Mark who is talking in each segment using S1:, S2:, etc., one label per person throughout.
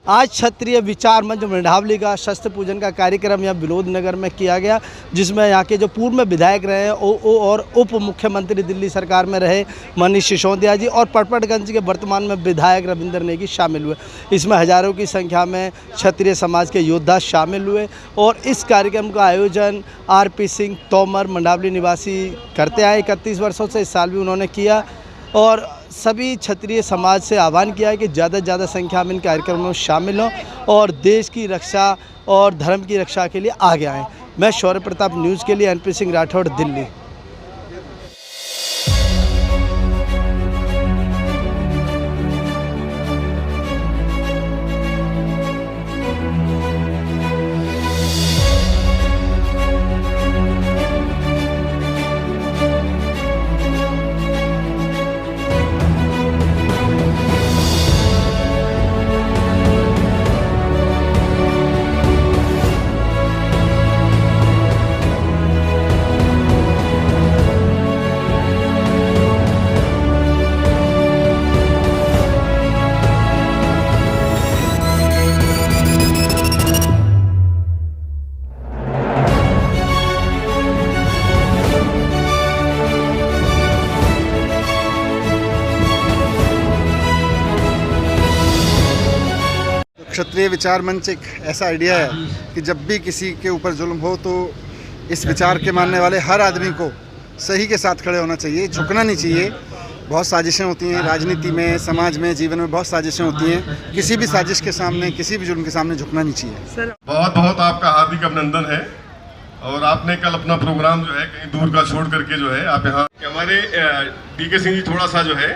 S1: आज क्षत्रिय विचार मंच मंडावली का शस्त्र पूजन का कार्यक्रम यहाँ विनोद नगर में किया गया, जिसमें यहाँ के जो पूर्व में विधायक रहे और उप मुख्यमंत्री दिल्ली सरकार में रहे मनीष सिसोदिया जी और पटपटगंज के वर्तमान में विधायक रविंद्र नेगी शामिल हुए। इसमें हजारों की संख्या में क्षत्रिय समाज के योद्धा शामिल हुए और इस कार्यक्रम का आयोजन RP सिंह तोमर मंडावली निवासी करते आए 31 वर्षों से। इस साल भी उन्होंने किया और सभी क्षत्रिय समाज से आह्वान किया है कि ज़्यादा से ज़्यादा संख्या में इन कार्यक्रमों में शामिल हों और देश की रक्षा और धर्म की रक्षा के लिए आगे आएँ। मैं शौर्य प्रताप न्यूज़ के लिए NP सिंह राठौड़, दिल्ली।
S2: क्षत्रिय विचार मंच एक ऐसा आइडिया है कि जब भी किसी के ऊपर जुल्म हो तो इस विचार के मानने वाले हर आदमी को सही के साथ खड़े होना चाहिए, झुकना नहीं चाहिए। बहुत साजिशें होती हैं राजनीति में, समाज में, जीवन में बहुत साजिशें होती हैं। किसी भी साजिश के सामने, किसी भी जुल्म के सामने झुकना नहीं चाहिए।
S3: बहुत बहुत आपका हार्दिक अभिनंदन है। और आपने कल अपना प्रोग्राम जो है कहीं दूर का छोड़ करके जो है आप यहाँ हमारे DK सिंह जी थोड़ा सा जो है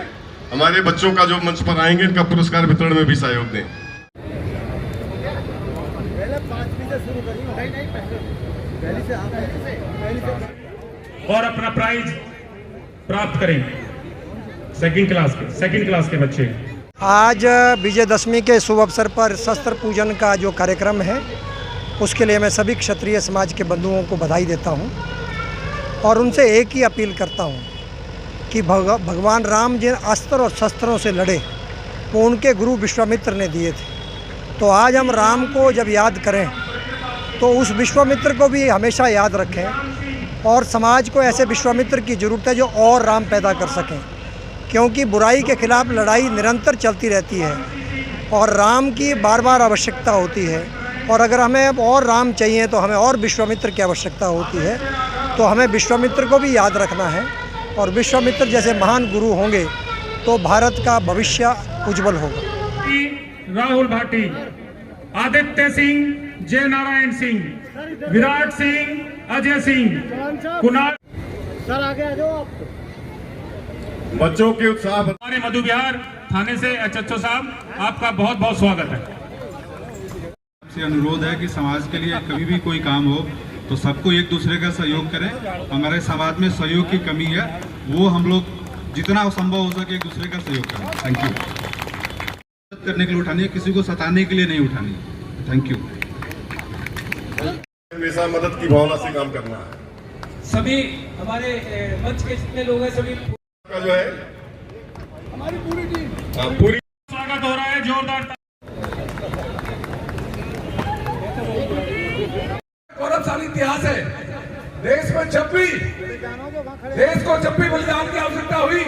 S3: हमारे बच्चों का जो मंच पर आएंगे इनका पुरस्कार वितरण में भी सहयोग दें।
S4: और अपना प्राइज प्राप्त करें सेकंड क्लास के बच्चे।
S5: आज विजयदशमी के शुभ अवसर पर शस्त्र पूजन का जो कार्यक्रम है उसके लिए मैं सभी क्षत्रिय समाज के बंधुओं को बधाई देता हूं और उनसे एक ही अपील करता हूं कि भगवान राम जिन अस्त्र और शस्त्रों से लड़े वो उनके गुरु विश्वामित्र ने दिए थे। तो आज हम राम को जब याद करें तो उस विश्वामित्र को भी हमेशा याद रखें और समाज को ऐसे विश्वामित्र की ज़रूरत है जो और राम पैदा कर सकें, क्योंकि बुराई के खिलाफ लड़ाई निरंतर चलती रहती है और राम की बार बार आवश्यकता होती है। और अगर हमें अब और राम चाहिए तो हमें और विश्वामित्र की आवश्यकता होती है। तो हमें विश्वामित्र को भी याद रखना है और विश्वामित्र जैसे महान गुरु होंगे तो भारत का भविष्य उज्जवल होगा।
S4: राहुल भाटी, आदित्य सिंह, जय नारायण सिंह, विराट सिंह, अजय सिंह, कुणाल
S6: सर आगे आ जाओ आप।
S3: बच्चों के उत्साह
S4: हमारे मधु विहार थाने से HO साहब आपका बहुत बहुत स्वागत है।
S7: से अनुरोध है कि समाज के लिए कभी भी कोई काम हो तो सबको एक दूसरे का सहयोग करें। हमारे समाज में सहयोग की कमी है, वो हम लोग जितना संभव हो सके एक दूसरे का सहयोग करें। Thank you. मदद करने के लिए उठानी है, किसी को सताने के लिए नहीं उठानी। Thank you.
S3: हमेशा मदद की भावना से काम करना है।
S8: सभी हमारे मंच के जितने लोग हैं सभी
S3: का जो है
S6: हमारी पूरी टीम
S3: पूरी
S4: स्वागत हो रहा है जोरदार।
S9: गौरवशाली इतिहास है देश में। जब भी देश को जब भी बलिदान की आवश्यकता हुई,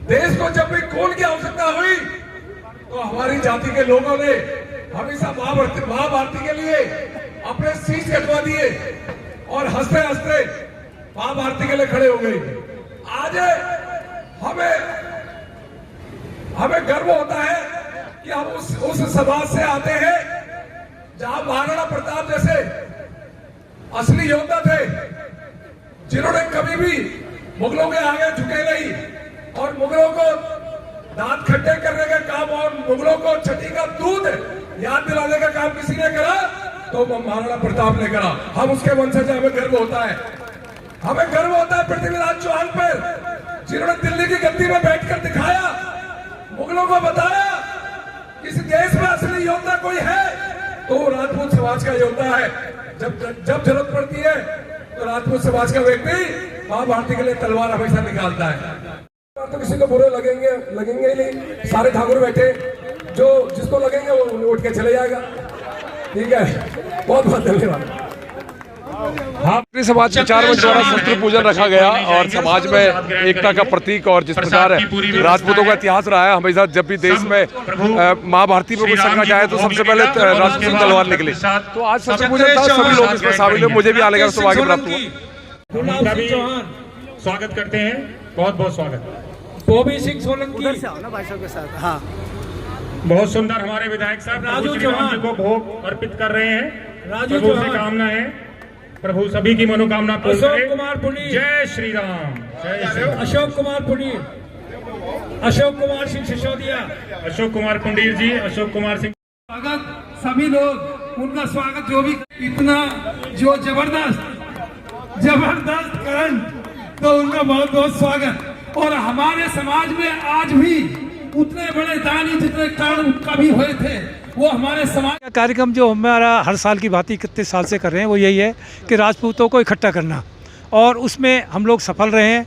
S9: देश को जब भी खून की आवश्यकता हुई तो हमारी जाति के लोगों ने हमेशा महाभारती के लिए अपने शीश कटवा दिए और हंसते हंसते महाभारती के लिए खड़े हो गए। आज हमें गर्व होता है कि हम उस समाज से आते हैं जहां महाराणा प्रताप जैसे असली योद्धा थे जिन्होंने कभी भी मुगलों के आगे झुके नहीं और मुगलों को दांत खट्टे करने का काम और मुगलों को छठी का दूध याद दिलाने का काम किसी ने करा तो महाराणा प्रताप ने करा। हम उसके वंशज, हमें गर्व होता है। हमें गर्व होता है पृथ्वीराज चौहान पर जिन्होंने दिल्ली की गद्दी में बैठकर दिखाया, मुगलों को बताया किसी देश में असली योद्धा कोई है तो वो राजपूत समाज का योद्धा है। जब जरूरत पड़ती है तो राजपूत समाज का व्यक्ति महाभारती के लिए तलवार हमेशा निकालता है। तो किसी को बुरे लगेंगे ही नहीं। सारे ठाकुर बैठे, जो जिसको लगेंगे वो उठ के चले जाएगा। ठीक है, बहुत बहुत धन्यवाद।
S10: समाज विचार मंच द्वारा शस्त्र पूजन रखा गया और समाज में एकता का प्रतीक, और जिस प्रकार राजपूतों का इतिहास रहा है, हमेशा जब भी देश में माँ भारती पर कुछ संकट जाए तो सबसे पहले राजपूत तलवार निकले। तो आज शस्त्र पूजन था, सभी लोग इसमें शामिल हुए, मुझे भी आने का सौभाग्य प्राप्त हुआ।
S4: स्वागत करते हैं, बहुत बहुत स्वागत।
S8: बॉबी सिंह सोलंकी
S1: के साथ। हाँ,
S4: बहुत सुंदर हमारे विधायक साहब राजू चौहान जी को भोग अर्पित कर रहे हैं। राजू से कामना है, प्रभु सभी की मनोकामना पूर्ण करे।
S8: अशोक कुमार पुनीर,
S4: जय श्री राम। जय श्री राम।
S8: अशोक कुमार पुनीर, अशोक कुमार सिंह सिसोदिया,
S4: अशोक कुमार पुंडीर जी, अशोक कुमार सिंह।
S9: स्वागत सभी लोग, उनका स्वागत जो भी इतना जो जबरदस्त करंट, तो उनका बहुत बहुत स्वागत। और हमारे समाज में आज भी उतने बड़े दानी जितने कर्ण कभी हुए थे, वो हमारे समाज
S5: का कार्यक्रम जो हमारा हर साल की भांति 31 साल से कर रहे हैं वो यही है कि राजपूतों को इकट्ठा करना, और उसमें हम लोग सफल रहे हैं।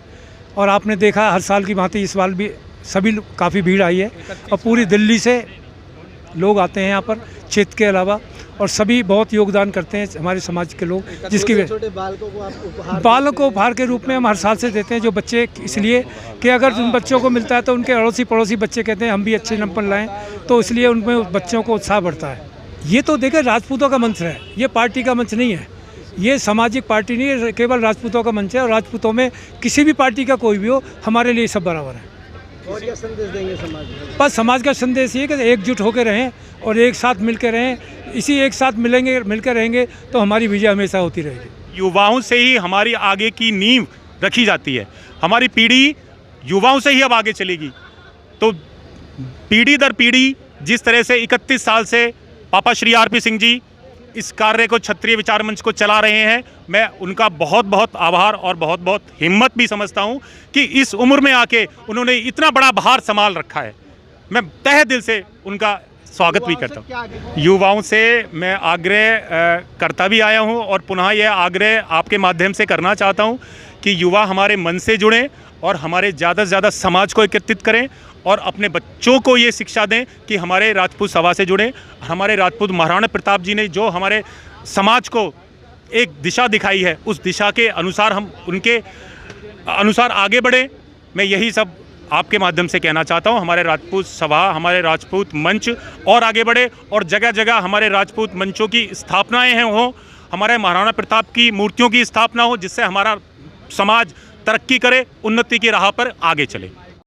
S5: और आपने देखा हर साल की भांति इस साल भी सभी काफ़ी भीड़ आई है, और पूरी दिल्ली से लोग आते हैं यहाँ पर, क्षेत्र के अलावा, और सभी बहुत योगदान करते हैं हमारे समाज के लोग, जिसकी
S1: छोटे
S5: बालों को उपहार के रूप में हम हर साल से देते हैं। जो बच्चे, इसलिए कि अगर उन बच्चों को मिलता है तो उनके अड़ोसी पड़ोसी बच्चे कहते हैं हम भी अच्छे नंबर लाएं, तो इसलिए उनमें बच्चों को उत्साह बढ़ता है। ये तो देखिए राजपूतों का मंच है, ये पार्टी का मंच नहीं है, ये सामाजिक पार्टी नहीं है, केवल राजपूतों का मंच है। और राजपूतों में किसी भी पार्टी का कोई भी हो, हमारे लिए सब बराबर है।
S1: और क्या संदेश देंगे समाज में?
S5: बस समाज का संदेश ये कि एकजुट होकर रहें और एक साथ मिलकर रहें। इसी एक साथ मिलकर रहेंगे तो हमारी विजय हमेशा होती रहेगी।
S11: युवाओं से ही हमारी आगे की नींव रखी जाती है, हमारी पीढ़ी युवाओं से ही अब आगे चलेगी। तो पीढ़ी दर पीढ़ी जिस तरह से 31 साल से पापा श्री RP सिंह जी इस कार्य को, क्षत्रिय विचार मंच को चला रहे हैं, मैं उनका बहुत बहुत आभार और बहुत बहुत हिम्मत भी समझता हूं कि इस उम्र में आके उन्होंने इतना बड़ा भार संभाल रखा है। मैं तहे दिल से उनका स्वागत भी करता हूँ। युवाओं से मैं आग्रह करता भी आया हूँ और पुनः यह आग्रह आपके माध्यम से करना चाहता हूँ कि युवा हमारे मन से जुड़ें और हमारे ज़्यादा से ज़्यादा समाज को एकत्रित करें और अपने बच्चों को ये शिक्षा दें कि हमारे राजपूत सभा से जुड़ें। हमारे राजपूत महाराणा प्रताप जी ने जो हमारे समाज को एक दिशा दिखाई है, उस दिशा के अनुसार हम उनके अनुसार आगे बढ़ें। मैं यही सब आपके माध्यम से कहना चाहता हूं। हमारे राजपूत सभा, हमारे राजपूत मंच और आगे बढ़े और जगह जगह हमारे राजपूत मंचों की स्थापनाएं हैं हो, हमारे महाराणा प्रताप की मूर्तियों की स्थापना हो, जिससे हमारा समाज तरक्की करे, उन्नति की राह पर आगे चले।